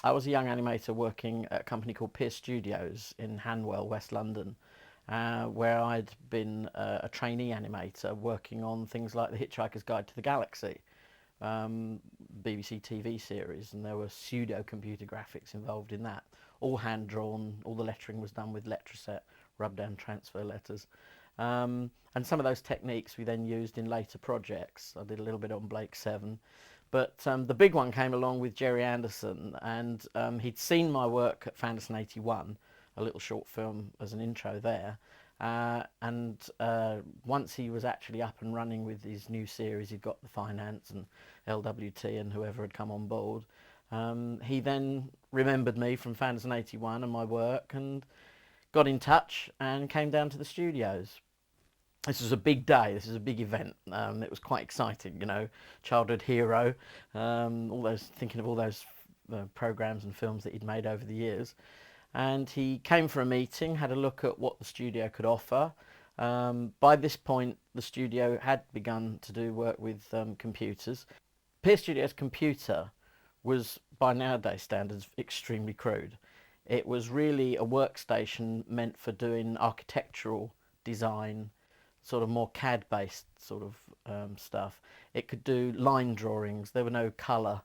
I was a young animator working at a company called Pierce Studios in Hanwell, West London, where I'd been a trainee animator working on things like The Hitchhiker's Guide to the Galaxy, BBC TV series, and there were pseudo computer graphics involved in that. All hand drawn, all the lettering was done with Letraset, rub down transfer letters. And some of those techniques we then used in later projects. I did a little bit on Blake 7. But the big one came along with Gerry Anderson, and he'd seen my work at Fanderson 81, a little short film as an intro there. And once he was actually up and running with his new series, he'd got the finance and LWT and whoever had come on board. He then remembered me from Fanderson 81 and my work and got in touch and came down to the studios. This was a big day, this was a big event. It was quite exciting, you know, childhood hero, thinking of all those programs and films that he'd made over the years. And he came for a meeting, had a look at what the studio could offer. By this point, the studio had begun to do work with computers. Pierce Studios' computer was, by nowadays standards, extremely crude. It was really a workstation meant for doing architectural design, sort of more CAD-based sort of stuff. It could do line drawings. There were no colour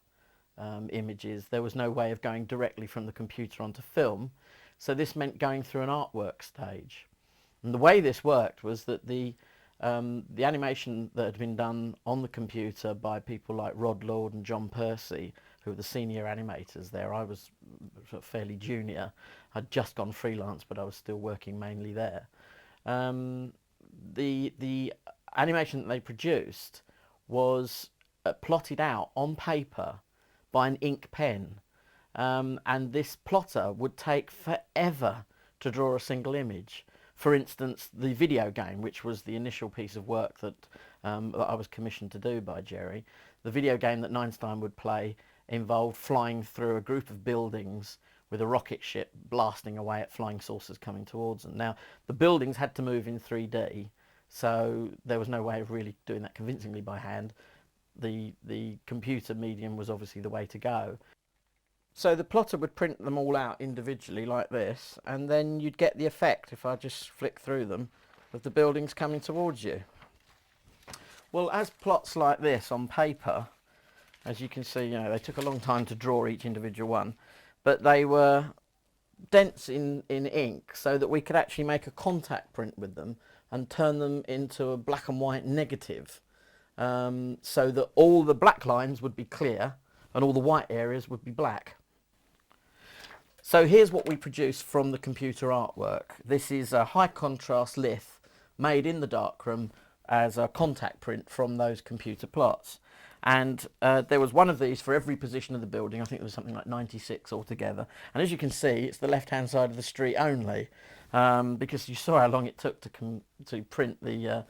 images. There was no way of going directly from the computer onto film. So this meant going through an artwork stage. And the way this worked was that the animation that had been done on the computer by people like Rod Lord and John Percy, who were the senior animators there. I was sort of fairly junior. I'd just gone freelance, but I was still working mainly there. The animation that they produced was plotted out on paper by an ink pen, and this plotter would take forever to draw a single image. For instance, the video game, which was the initial piece of work that I was commissioned to do by Gerry, the video game that Neinstein would play involved flying through a group of buildings with a rocket ship blasting away at flying saucers coming towards them. Now, the buildings had to move in 3D, so there was no way of really doing that convincingly by hand. The computer medium was obviously the way to go. So the plotter would print them all out individually like this, and then you'd get the effect, if I just flick through them, of the buildings coming towards you. Well, as plots like this on paper, as you can see, you know, they took a long time to draw each individual one, but they were dense in ink so that we could actually make a contact print with them and turn them into a black and white negative, so that all the black lines would be clear and all the white areas would be black. So here's what we produced from the computer artwork. This is a high contrast lith made in the darkroom as a contact print from those computer plots. And there was one of these for every position of the building. I think there was something like 96 altogether. And as you can see, it's the left-hand side of the street only, because you saw how long it took to print the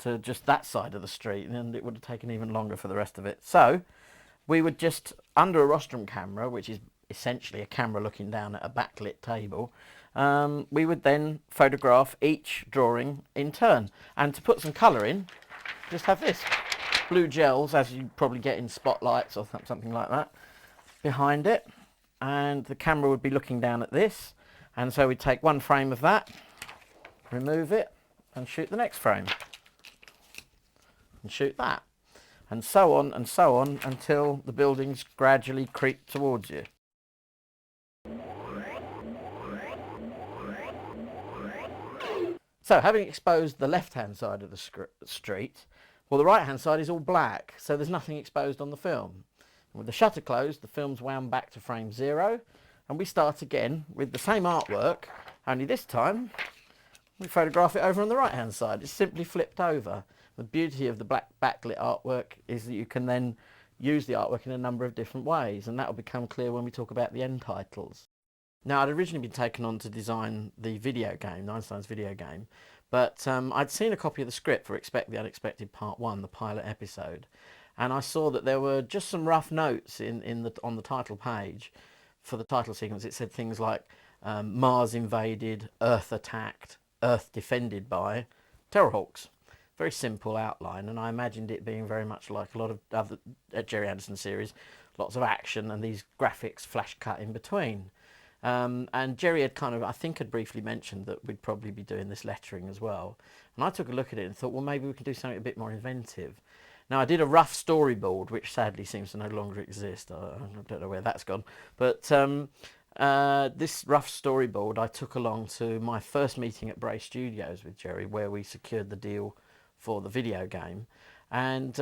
to just that side of the street, and it would have taken even longer for the rest of it. So we would just, under a rostrum camera, which is essentially a camera looking down at a backlit table, we would then photograph each drawing in turn. And to put some colour in, just have this. Blue gels, as you probably get in spotlights or something like that, behind it. And the camera would be looking down at this. And so we'd take one frame of that, remove it, and shoot the next frame. And shoot that. And so on until the buildings gradually creep towards you. So, having exposed the left-hand side of the street, well, the right-hand side is all black, so there's nothing exposed on the film. And with the shutter closed, the film's wound back to frame 0, and we start again with the same artwork, only this time we photograph it over on the right-hand side. It's simply flipped over. The beauty of the black backlit artwork is that you can then use the artwork in a number of different ways, and that will become clear when we talk about the end titles. Now, I'd originally been taken on to design the video game, Einstein's video game, but I'd seen a copy of the script for Expect the Unexpected Part 1, the pilot episode, and I saw that there were just some rough notes on the title page for the title sequence. It said things like Mars invaded, Earth attacked, Earth defended by Terrahawks. very simple outline, and I imagined it being very much like a lot of other Gerry Anderson series, lots of action and these graphics flash cut in between. And Gerry had kind of, I think, had briefly mentioned that we'd probably be doing this lettering as well. And I took a look at it and thought, well, maybe we can do something a bit more inventive. Now, I did a rough storyboard, which sadly seems to no longer exist. I don't know where that's gone. But this rough storyboard I took along to my first meeting at Bray Studios with Gerry, where we secured the deal for the video game. And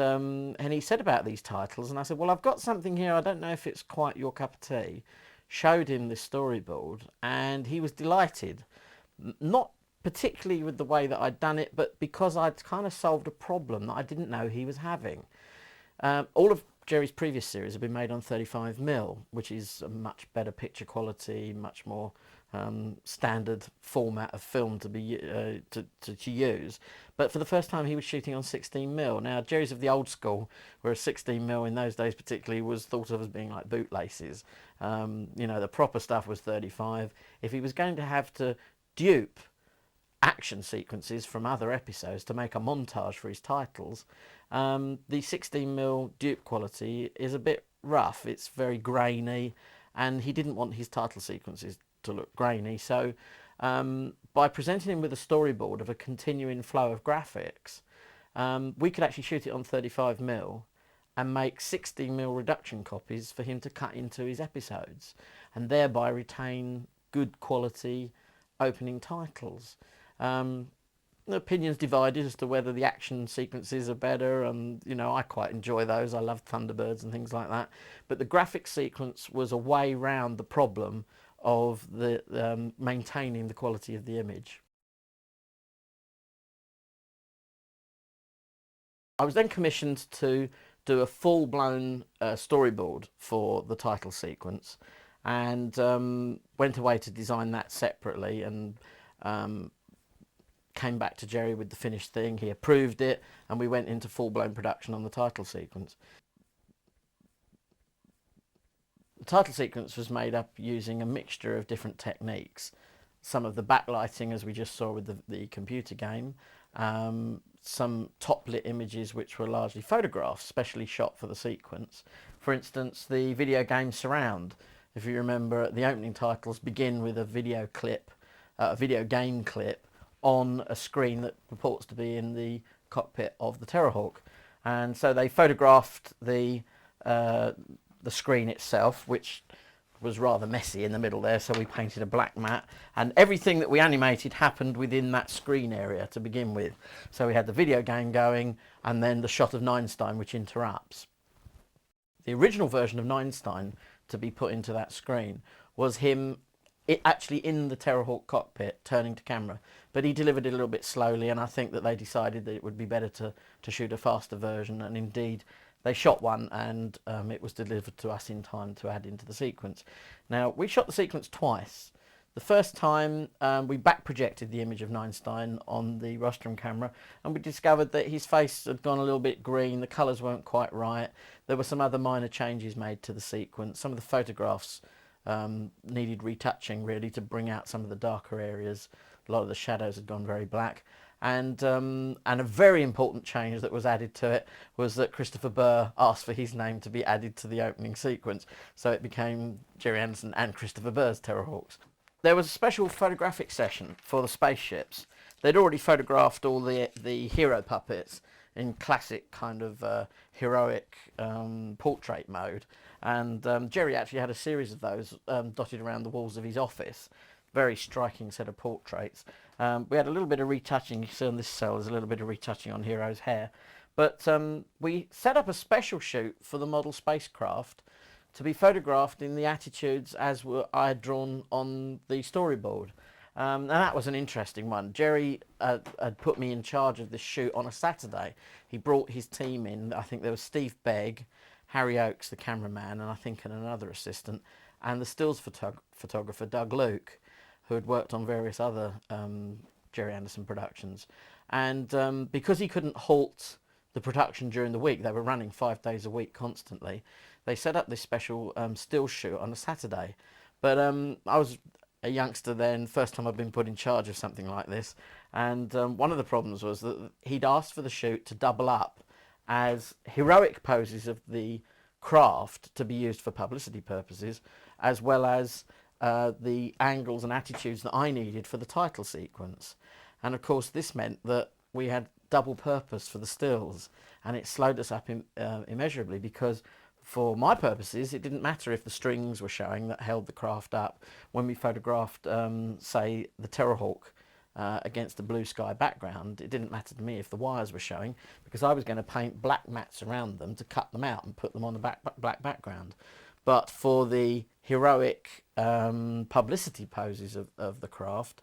he said about these titles, and I said, well, I've got something here. I don't know if it's quite your cup of tea. Showed him this storyboard, and he was delighted. Not particularly with the way that I'd done it, but because I'd kind of solved a problem that I didn't know he was having. All of Gerry's previous series have been made on 35mm, which is a much better picture quality, much more standard format of film to be to use. But for the first time, he was shooting on 16mm. Now, Gerry's of the old school, whereas 16mm in those days particularly was thought of as being like bootlaces. You know, the proper stuff was 35. If he was going to have to dupe action sequences from other episodes to make a montage for his titles, the 16mm dupe quality is a bit rough. It's very grainy, and he didn't want his title sequences to look grainy. So by presenting him with a storyboard of a continuing flow of graphics, we could actually shoot it on 35mm and make 16mm reduction copies for him to cut into his episodes, and thereby retain good quality opening titles. The opinions divided as to whether the action sequences are better, and you know, I quite enjoy those. I love Thunderbirds and things like that, but the graphic sequence was a way round the problem of the maintaining the quality of the image. I was then commissioned to do a full-blown storyboard for the title sequence, and went away to design that separately, and came back to Gerry with the finished thing. He approved it, and we went into full-blown production on the title sequence. The title sequence was made up using a mixture of different techniques. Some of the backlighting, as we just saw with the computer game, some top-lit images which were largely photographs, specially shot for the sequence. For instance, the video game surround. If you remember, the opening titles begin with a video clip, a video game clip, on a screen that purports to be in the cockpit of the Terrahawk, and so they photographed the screen itself, which was rather messy in the middle there, so we painted a black mat, and everything that we animated happened within that screen area to begin with. So we had the video game going, and then the shot of Neinstein, which interrupts. The original version of Neinstein to be put into that screen was him actually in the Terrahawk cockpit turning to camera, but he delivered it a little bit slowly, and I think that they decided that it would be better to shoot a faster version, and indeed they shot one, and it was delivered to us in time to add into the sequence. Now, we shot the sequence twice. The first time we back projected the image of Neinstein on the rostrum camera, and we discovered that his face had gone a little bit green, the colours weren't quite right, there were some other minor changes made to the sequence, some of the photographs needed retouching really to bring out some of the darker areas. A lot of the shadows had gone very black, and a very important change that was added to it was that Christopher Burr asked for his name to be added to the opening sequence, so it became Gerry Anderson and Christopher Burr's Terrahawks. There was a special photographic session for the spaceships. They'd already photographed all the hero puppets in classic kind of heroic portrait mode, and Gerry actually had a series of those dotted around the walls of his office. Very striking set of portraits. We had a little bit of retouching. You see on this cell there's a little bit of retouching on Hero's hair, but we set up a special shoot for the model spacecraft to be photographed in the attitudes as I had drawn on the storyboard. And that was an interesting one. Gerry had put me in charge of this shoot on a Saturday. He brought his team in. I think there was Steve Begg, Harry Oakes, the cameraman, and I think another assistant, and the stills photographer Doug Luke, who had worked on various other Gerry Anderson productions. And because he couldn't halt the production during the week, they were running 5 days a week constantly, they set up this special still shoot on a Saturday. But I was a youngster then, first time I've been put in charge of something like this, and one of the problems was that he'd asked for the shoot to double up as heroic poses of the craft to be used for publicity purposes, as well as the angles and attitudes that I needed for the title sequence. And of course this meant that we had double purpose for the stills, and it slowed us up immeasurably, because for my purposes it didn't matter if the strings were showing that held the craft up when we photographed say the Terrahawk against a blue sky background. It didn't matter to me if the wires were showing, because I was going to paint black mats around them to cut them out and put them on the black background. But for the heroic publicity poses of the craft,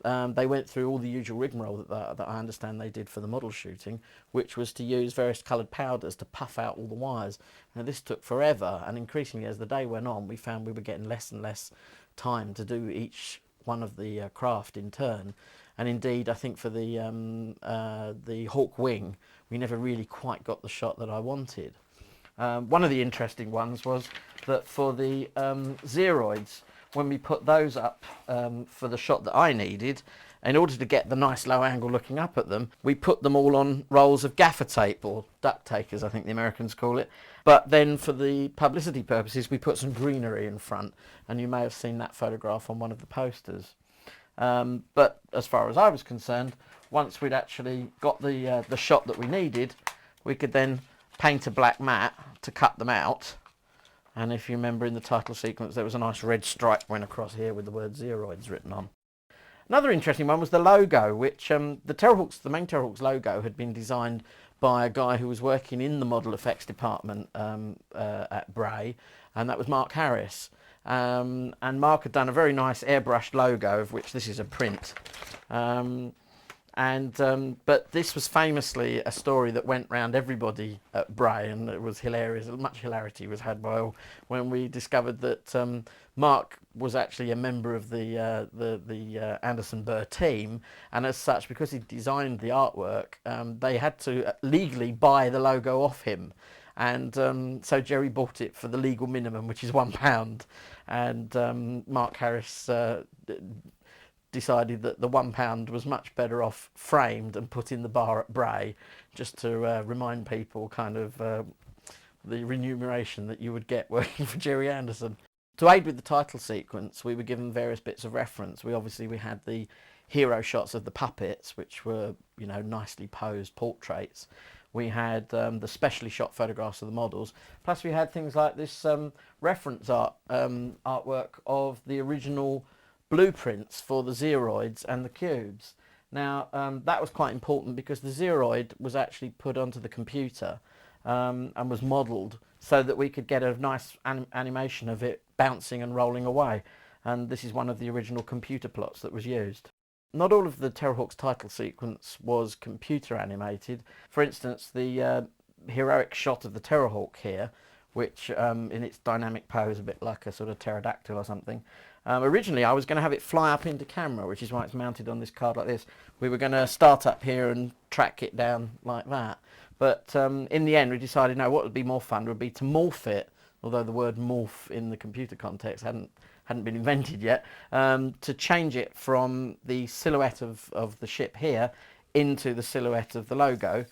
they went through all the usual rigmarole that I understand they did for the model shooting, which was to use various coloured powders to puff out all the wires. Now this took forever, and increasingly as the day went on we found we were getting less and less time to do each one of the craft in turn. And indeed I think for the Hawk wing we never really quite got the shot that I wanted. One of the interesting ones was that for the Zeroids, when we put those up for the shot that I needed, in order to get the nice low angle looking up at them, we put them all on rolls of gaffer tape, or duct takers I think the Americans call it. But then for the publicity purposes we put some greenery in front, and you may have seen that photograph on one of the posters. But as far as I was concerned, once we'd actually got the shot that we needed, we could then paint a black mat to cut them out. And if you remember in the title sequence there was a nice red stripe went across here with the word Zeroids written on. Another interesting one was the logo, which the main Terrahawks logo had been designed by a guy who was working in the model effects department at Bray, and that was Mark Harris. And Mark had done a very nice airbrushed logo, of which this is a print. But this was famously a story that went round everybody at Bray, and it was hilarious. Much hilarity was had by all when we discovered that Mark was actually a member of the Anderson Burr team, and as such, because he designed the artwork, they had to legally buy the logo off him. And so Gerry bought it for the legal minimum, which is £1, and Mark Harris decided that the £1 was much better off framed and put in the bar at Bray, just to remind people kind of the remuneration that you would get working for Gerry Anderson. To aid with the title sequence, we were given various bits of reference. We had the hero shots of the puppets, which were, you know, nicely posed portraits. We had the specially shot photographs of the models, plus we had things like this reference artwork of the original blueprints for the Zeroids and the cubes. Now that was quite important, because the Zeroid was actually put onto the computer and was modelled so that we could get a nice animation of it bouncing and rolling away, and this is one of the original computer plots that was used. Not all of the Terrahawks title sequence was computer animated. For instance, the heroic shot of the Terrahawk here, which in its dynamic pose a bit like a sort of pterodactyl or something, originally I was going to have it fly up into camera, which is why it's mounted on this card like this. We were going to start up here and track it down like that, but in the end we decided no, what would be more fun would be to morph it, although the word morph in the computer context hadn't been invented yet, to change it from the silhouette of the ship here into the silhouette of the logo.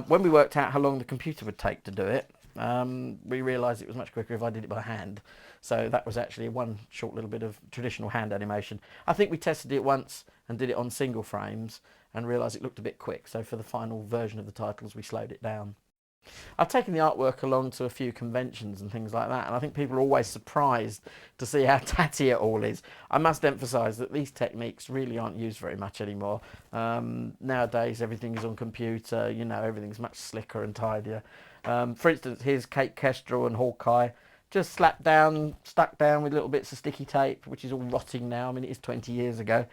When we worked out how long the computer would take to do it, we realised it was much quicker if I did it by hand. So that was actually one short little bit of traditional hand animation. I think we tested it once and did it on single frames and realised it looked a bit quick, so for the final version of the titles we slowed it down. I've taken the artwork along to a few conventions and things like that, and I think people are always surprised to see how tatty it all is. I must emphasise that these techniques really aren't used very much anymore. Nowadays everything is on computer, you know, everything's much slicker and tidier. For instance, here's Kate Kestrel and Hawkeye, just stuck down with little bits of sticky tape, which is all rotting now. I mean, it is 20 years ago.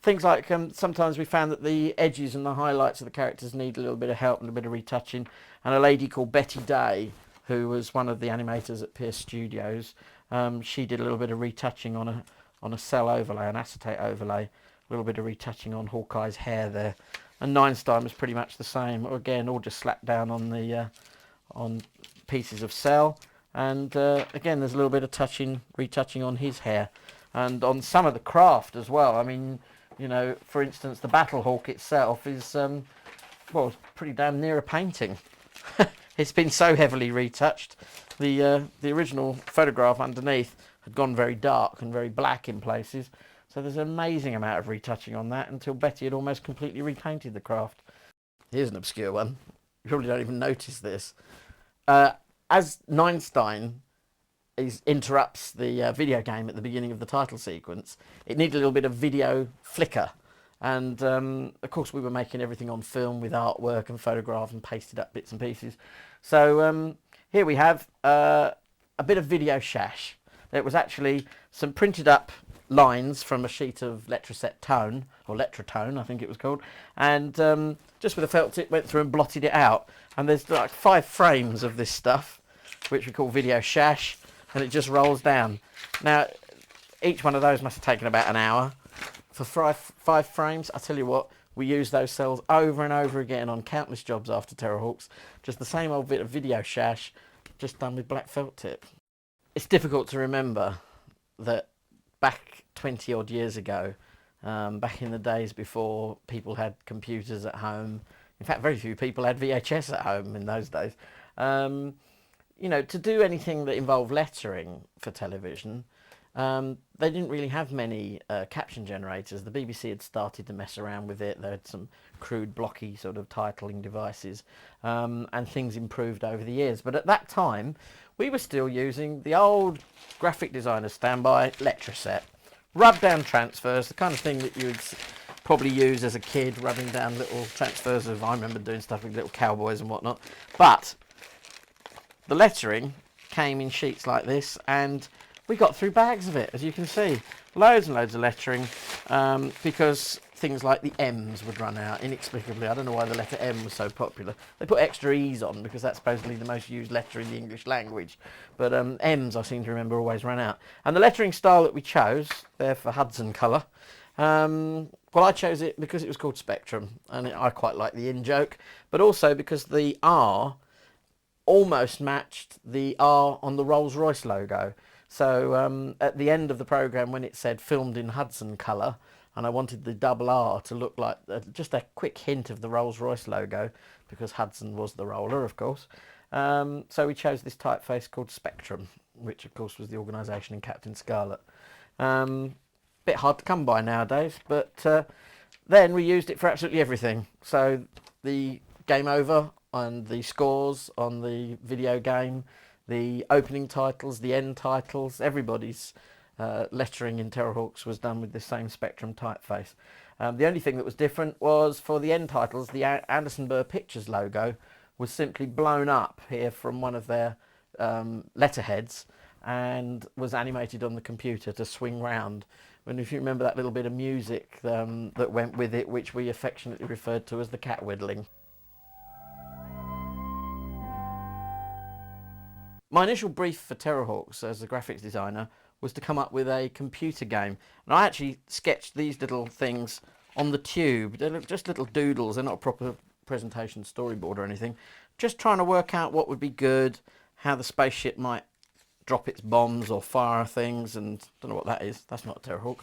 Things like sometimes we found that the edges and the highlights of the characters need a little bit of help and a bit of retouching, and a lady called Betty Day, who was one of the animators at Pierce Studios, she did a little bit of retouching on a cell overlay, an acetate overlay, a little bit of retouching on Hawkeye's hair there, and Neinstein was pretty much the same, again all just slapped down on the on pieces of cell. And again, there's a little bit of retouching on his hair, and on some of the craft as well. I mean, you know, for instance, the Battle Hawk itself is well, it's pretty damn near a painting. It's been so heavily retouched. The original photograph underneath had gone very dark and very black in places, so there's an amazing amount of retouching on that until Betty had almost completely repainted the craft. Here's an obscure one. You probably don't even notice this. As Neinstein interrupts the video game at the beginning of the title sequence, it needed a little bit of video flicker. And of course we were making everything on film with artwork and photograph and pasted up bits and pieces. So here we have a bit of video shash. It was actually some printed up lines from a sheet of Letraset tone, or Letratone I think it was called, and just with a felt tip went through and blotted it out. And there's like 5 frames of this stuff, which we call video shash, and it just rolls down. Now each one of those must have taken about an hour. For 5 frames, I tell you what, we used those cells over and over again on countless jobs after Terrahawks. Just the same old bit of video shash, just done with black felt tip. It's difficult to remember that back 20 odd years ago, back in the days before people had computers at home, in fact very few people had VHS at home in those days, you know, to do anything that involved lettering for television, they didn't really have many caption generators. The BBC had started to mess around with it. They had some crude blocky sort of titling devices, and things improved over the years. But at that time we were still using the old graphic designer standby Letraset. Rub down transfers, the kind of thing that you would probably use as a kid, rubbing down little transfers of, I remember doing stuff with little cowboys and whatnot. But the lettering came in sheets like this, and we got through bags of it, as you can see. Loads and loads of lettering, because things like the M's would run out inexplicably. I don't know why the letter M was so popular. They put extra E's on because that's supposedly the most used letter in the English language. But M's, I seem to remember, always ran out. And the lettering style that we chose, there for Hudson colour, well, I chose it because it was called Spectrum, and I quite like the in-joke, but also because the R almost matched the R on the Rolls-Royce logo. So at the end of the programme, when it said filmed in Hudson colour, and I wanted the double R to look like just a quick hint of the Rolls-Royce logo, because Hudson was the roller, of course. So we chose this typeface called Spectrum, which of course was the organisation in Captain Scarlet. Bit hard to come by nowadays, but then we used it for absolutely everything. So the game over and the scores on the video game, the opening titles, the end titles, everybody's lettering in Terrahawks was done with the same Spectrum typeface. The only thing that was different was for the end titles, the Anderson Burr Pictures logo was simply blown up here from one of their letterheads and was animated on the computer to swing round. And if you remember that little bit of music that went with it, which we affectionately referred to as the cat whittling. My initial brief for Terrahawks as a graphics designer was to come up with a computer game. And I actually sketched these little things on the tube. They're just little doodles, they're not a proper presentation storyboard or anything. Just trying to work out what would be good, how the spaceship might drop its bombs or fire things, and don't know what that is. That's not a Terrahawk.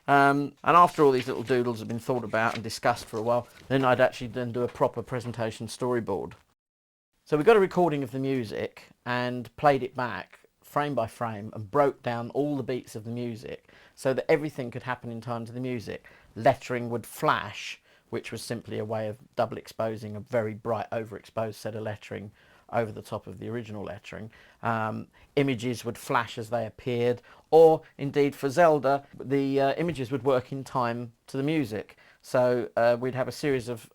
And after all these little doodles had been thought about and discussed for a while, then I'd actually then do a proper presentation storyboard. So we got a recording of the music and played it back frame by frame and broke down all the beats of the music so that everything could happen in time to the music. Lettering would flash, which was simply a way of double exposing a very bright overexposed set of lettering over the top of the original lettering. Images would flash as they appeared, or indeed for Zelda, the images would work in time to the music. So we'd have a series of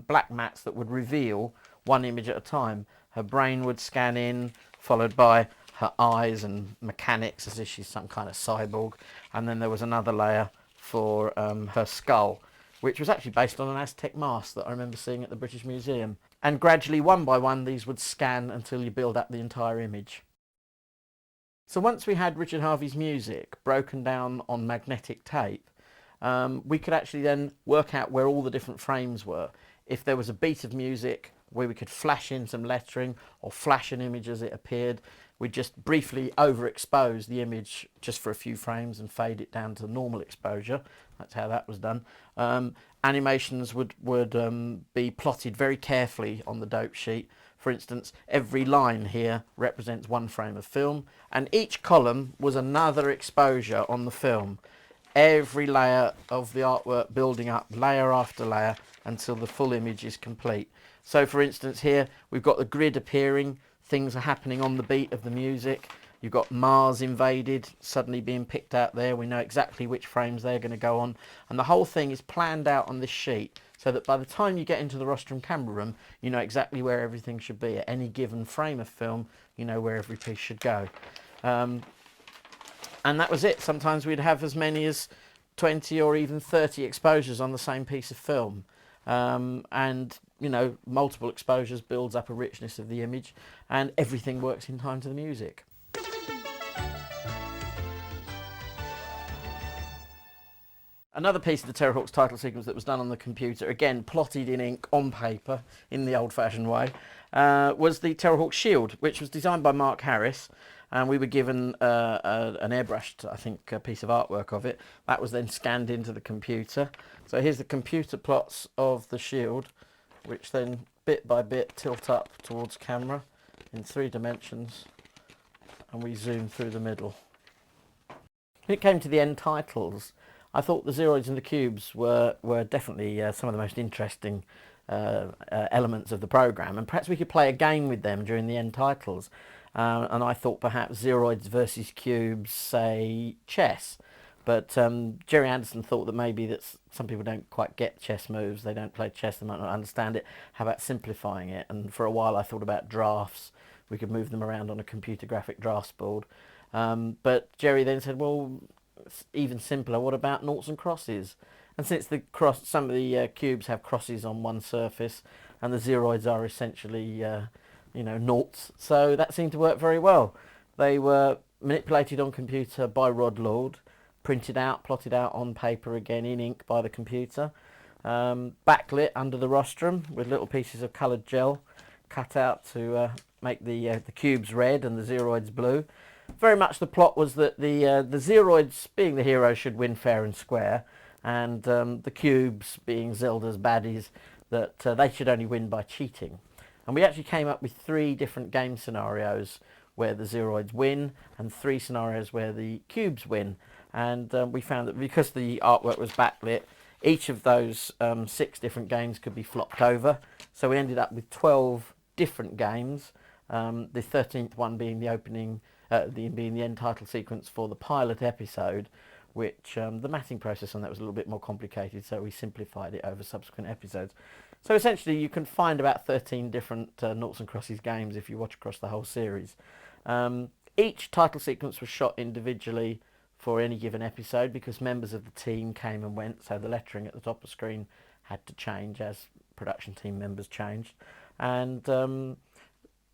black mats that would reveal one image at a time. Her brain would scan in, followed by her eyes and mechanics as if she's some kind of cyborg. And then there was another layer for her skull, which was actually based on an Aztec mask that I remember seeing at the British Museum. And gradually, one by one, these would scan until you build up the entire image. So once we had Richard Harvey's music broken down on magnetic tape, we could actually then work out where all the different frames were. If there was a beat of music where we could flash in some lettering or flash an image as it appeared. We'd just briefly overexpose the image just for a few frames and fade it down to normal exposure. That's how that was done. Animations would be plotted very carefully on the dope sheet. For instance, every line here represents one frame of film, and each column was another exposure on the film. Every layer of the artwork building up layer after layer until the full image is complete. So for instance here we've got the grid appearing, things are happening on the beat of the music. You've got Mars invaded suddenly being picked out there. We know exactly which frames they're going to go on, and the whole thing is planned out on this sheet so that by the time you get into the rostrum camera room you know exactly where everything should be. At any given frame of film you know where every piece should go. And that was it. Sometimes we'd have as many as 20 or even 30 exposures on the same piece of film. And, you know, multiple exposures builds up a richness of the image, and everything works in time to the music. Another piece of the Terrahawks title sequence that was done on the computer, again plotted in ink on paper in the old-fashioned way, was the Terrahawks shield, which was designed by Mark Harris. And we were given an airbrushed, I think, a piece of artwork of it. That was then scanned into the computer. So here's the computer plots of the shield, which then bit by bit tilt up towards camera in 3 dimensions, and we zoom through the middle. When it came to the end titles, I thought the zeroids and the cubes were definitely some of the most interesting elements of the programme, and perhaps we could play a game with them during the end titles. And I thought perhaps zeroids versus cubes, say chess, but Gerry Anderson thought that maybe that some people don't quite get chess moves, they don't play chess, they might not understand it. How about simplifying it? And for a while I thought about drafts. We could move them around on a computer graphic drafts board, but Gerry then said, well, it's even simpler, what about noughts and crosses? And since some of the cubes have crosses on one surface and the zeroids are essentially you know, noughts, so that seemed to work very well. They were manipulated on computer by Rod Lord, printed out, plotted out on paper again in ink by the computer, backlit under the rostrum with little pieces of coloured gel cut out to make the cubes red and the zeroids blue. Very much the plot was that the zeroids, being the heroes, should win fair and square, and the cubes, being Zelda's baddies, that they should only win by cheating. And we actually came up with 3 different game scenarios where the zeroids win and 3 scenarios where the cubes win. And we found that because the artwork was backlit, each of those 6 different games could be flopped over. So we ended up with 12 different games, the 13th one being the opening, being the end title sequence for the pilot episode, which the matting process on that was a little bit more complicated, so we simplified it over subsequent episodes. So essentially you can find about 13 different noughts and crosses games if you watch across the whole series. Each title sequence was shot individually for any given episode because members of the team came and went, so the lettering at the top of the screen had to change as production team members changed. And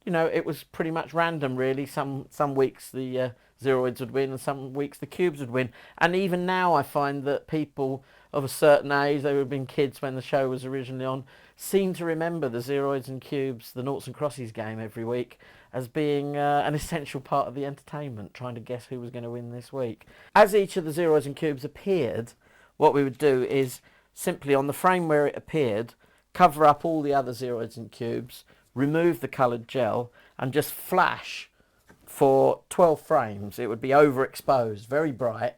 you know, it was pretty much random really. Some weeks the zeroids would win and some weeks the cubes would win. And even now I find that people of a certain age, they would have been kids when the show was originally on, seem to remember the zeroids and cubes, the noughts and crosses game every week as being an essential part of the entertainment, trying to guess who was going to win this week. As each of the zeroids and cubes appeared, what we would do is simply on the frame where it appeared, cover up all the other zeroids and cubes, remove the coloured gel and just flash for 12 frames. It would be overexposed, very bright,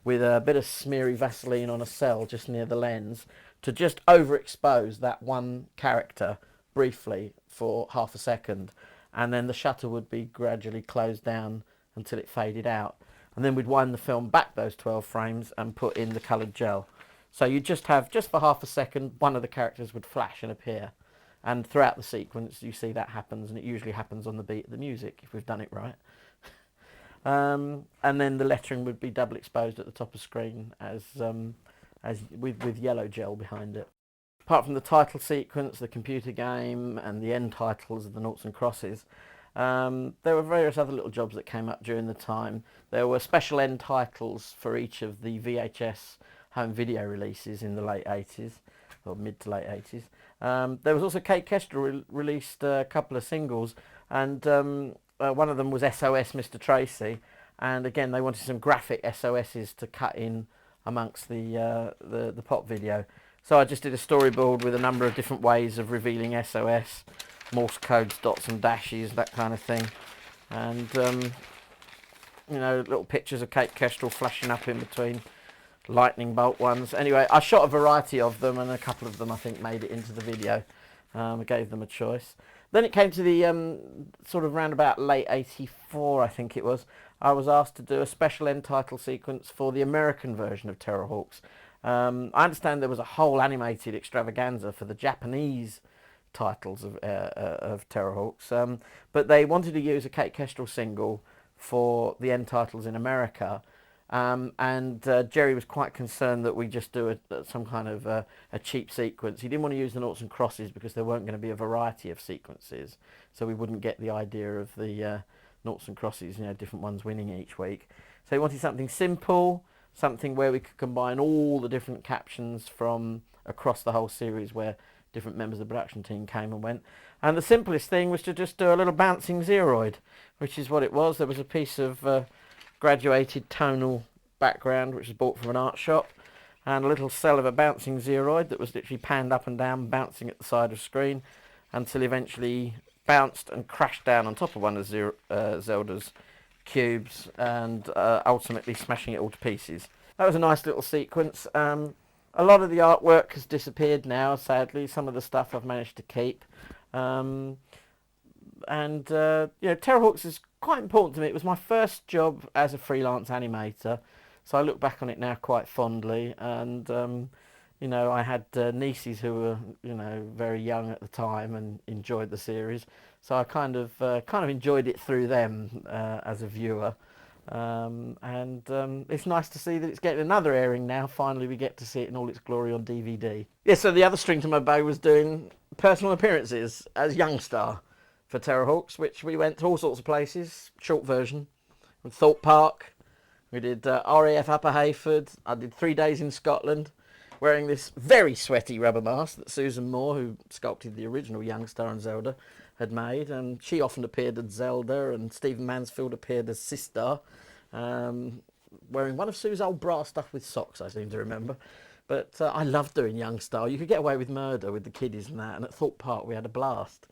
with a bit of smeary Vaseline on a cell just near the lens to just overexpose that one character briefly for half a second, and then the shutter would be gradually closed down until it faded out, and then we'd wind the film back those 12 frames and put in the coloured gel. So you just have, just for half a second, one of the characters would flash and appear, and throughout the sequence you see that happens, and it usually happens on the beat of the music if we've done it right. And then the lettering would be double exposed at the top of the screen as with yellow gel behind it. Apart from the title sequence, the computer game, and the end titles of the noughts and crosses, there were various other little jobs that came up during the time. There were special end titles for each of the VHS home video releases in the late 80s, or mid to late 80s. There was also Kate Kestrel released a couple of singles, and one of them was SOS Mr. Tracy, and again they wanted some graphic SOSs to cut in amongst the pop video. So I just did a storyboard with a number of different ways of revealing SOS, Morse codes, dots and dashes, that kind of thing, and you know, little pictures of Kate Kestrel flashing up in between lightning bolt ones. Anyway, I shot a variety of them, and a couple of them I think made it into the video. I gave them a choice. Then it came to the sort of round about late '84, I think it was. I was asked to do a special end title sequence for the American version of Terrahawks. I understand there was a whole animated extravaganza for the Japanese titles of Terrahawks, but they wanted to use a Kate Kestrel single for the end titles in America. And Gerry was quite concerned that we just do some kind of a cheap sequence. He didn't want to use the noughts and crosses because there weren't going to be a variety of sequences, so we wouldn't get the idea of the noughts and crosses, you know, different ones winning each week. So he wanted something simple, something where we could combine all the different captions from across the whole series, where different members of the production team came and went. And the simplest thing was to just do a little bouncing Zeroid, which is what it was. There was a piece of graduated tonal background which was bought from an art shop, and a little cell of a bouncing Zeroid that was literally panned up and down, bouncing at the side of the screen until eventually bounced and crashed down on top of one of Zelda's cubes, and ultimately smashing it all to pieces. That was a nice little sequence. A lot of the artwork has disappeared now, sadly. Some of the stuff I've managed to keep. You know, Terrahawks is quite important to me. It was my first job as a freelance animator, so I look back on it now quite fondly. And you know, I had nieces who were, you know, very young at the time and enjoyed the series, so I kind of enjoyed it through them as a viewer. It's nice to see that it's getting another airing now. Finally we get to see it in all its glory on DVD. Yeah, so the other string to my bow was doing personal appearances as Youngstar for Terrahawks, which we went to all sorts of places. Short version with Thorpe Park, we did RAF Upper Hayford. I did 3 days in Scotland wearing this very sweaty rubber mask that Susan Moore, who sculpted the original Youngstar and Zelda, had made, and she often appeared as Zelda, and Stephen Mansfield appeared as Sistar, wearing one of Sue's old bra stuffed with socks, I seem to remember. But I loved doing Youngstar. You could get away with murder with the kiddies and that, and at Thorpe Park we had a blast.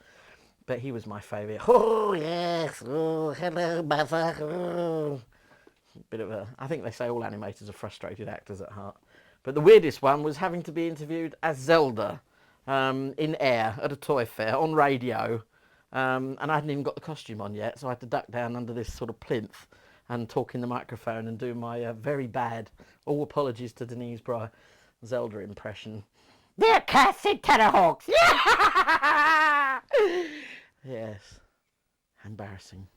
But he was my favourite. Oh yes, oh hello mother. Oh. Bit of a, I think they say all animators are frustrated actors at heart. But the weirdest one was having to be interviewed as Zelda in air at a toy fair on radio. And I hadn't even got the costume on yet, so I had to duck down under this sort of plinth and talk in the microphone and do my very bad, all apologies to Denise Bry, Zelda impression. They're cursed Terrahawks! Yes. Embarrassing.